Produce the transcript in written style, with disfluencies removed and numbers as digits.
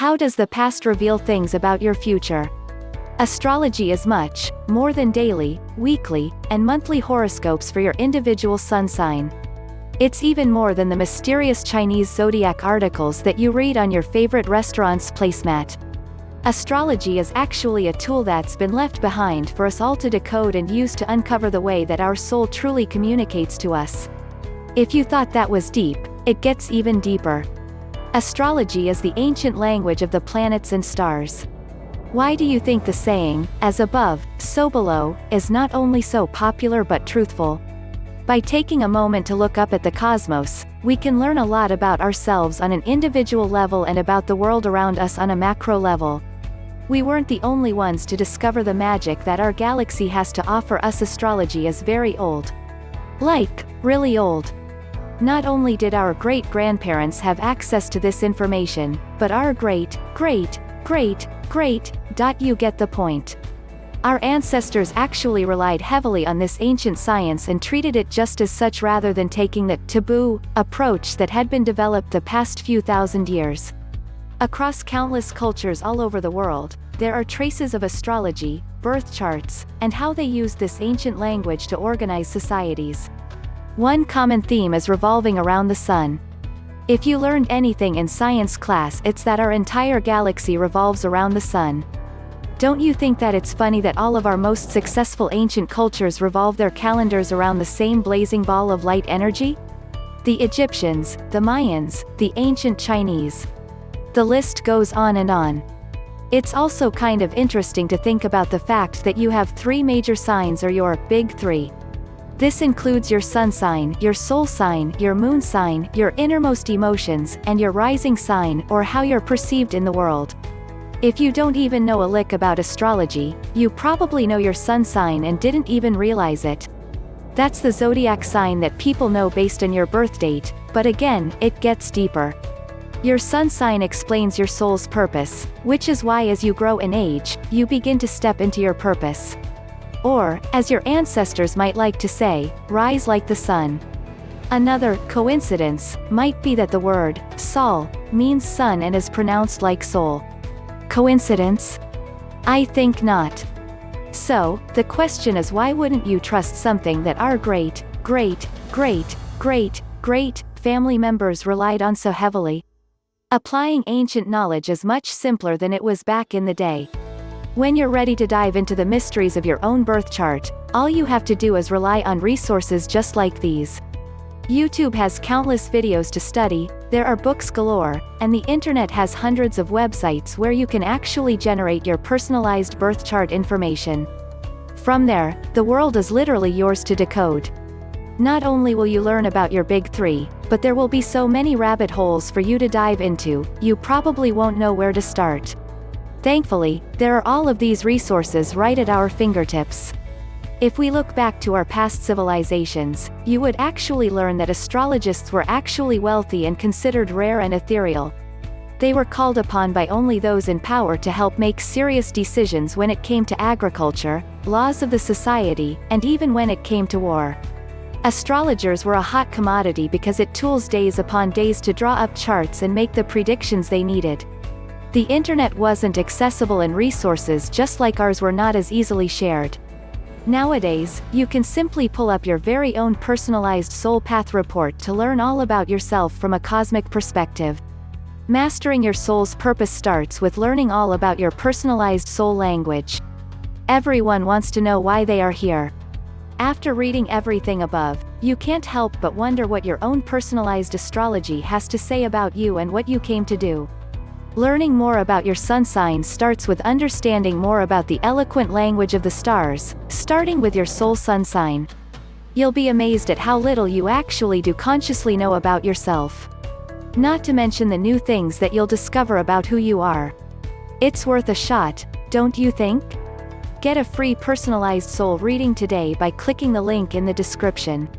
How does the past reveal things about your future? Astrology is much more than daily, weekly, and monthly horoscopes for your individual sun sign. It's even more than the mysterious Chinese zodiac articles that you read on your favorite restaurant's placemat. Astrology is actually a tool that's been left behind for us all to decode and use to uncover the way that our soul truly communicates to us. If you thought that was deep, it gets even deeper. Astrology is the ancient language of the planets and stars. Why do you think the saying, "as above, so below," is not only so popular but truthful? By taking a moment to look up at the cosmos, we can learn a lot about ourselves on an individual level and about the world around us on a macro level. We weren't the only ones to discover the magic that our galaxy has to offer us. Astrology is very old. Like, really old. Not only did our great-grandparents have access to this information, but our you get the point. Our ancestors actually relied heavily on this ancient science and treated it just as such rather than taking the taboo approach that had been developed the past few thousand years. Across countless cultures all over the world, there are traces of astrology, birth charts, and how they used this ancient language to organize societies. One common theme is revolving around the sun. If you learned anything in science class, it's that our entire galaxy revolves around the sun. Don't you think that it's funny that all of our most successful ancient cultures revolve their calendars around the same blazing ball of light energy? The Egyptians, the Mayans, the ancient Chinese. The list goes on and on. It's also kind of interesting to think about the fact that you have three major signs, or your big three. This includes your sun sign, your soul sign, your moon sign, your innermost emotions, and your rising sign, or how you're perceived in the world. If you don't even know a lick about astrology, you probably know your sun sign and didn't even realize it. That's the zodiac sign that people know based on your birth date, but again, it gets deeper. Your sun sign explains your soul's purpose, which is why as you grow in age, you begin to step into your purpose. Or, as your ancestors might like to say, rise like the sun. Another coincidence might be that the word sol means sun and is pronounced like soul. Coincidence? I think not. So, the question is, why wouldn't you trust something that our great family members relied on so heavily? Applying ancient knowledge is much simpler than it was back in the day. When you're ready to dive into the mysteries of your own birth chart, all you have to do is rely on resources just like these. YouTube has countless videos to study, there are books galore, and the internet has hundreds of websites where you can actually generate your personalized birth chart information. From there, the world is literally yours to decode. Not only will you learn about your big three, but there will be so many rabbit holes for you to dive into, you probably won't know where to start. Thankfully, there are all of these resources right at our fingertips. If we look back to our past civilizations, you would actually learn that astrologists were actually wealthy and considered rare and ethereal. They were called upon by only those in power to help make serious decisions when it came to agriculture, laws of the society, and even when it came to war. Astrologers were a hot commodity because it tools days upon days to draw up charts and make the predictions they needed. The internet wasn't accessible and resources just like ours were not as easily shared. Nowadays, you can simply pull up your very own personalized soul path report to learn all about yourself from a cosmic perspective. Mastering your soul's purpose starts with learning all about your personalized soul language. Everyone wants to know why they are here. After reading everything above, you can't help but wonder what your own personalized astrology has to say about you and what you came to do. Learning more about your sun sign starts with understanding more about the eloquent language of the stars, starting with your soul sun sign. You'll be amazed at how little you actually do consciously know about yourself. Not to mention the new things that you'll discover about who you are. It's worth a shot, don't you think? Get a free personalized soul reading today by clicking the link in the description.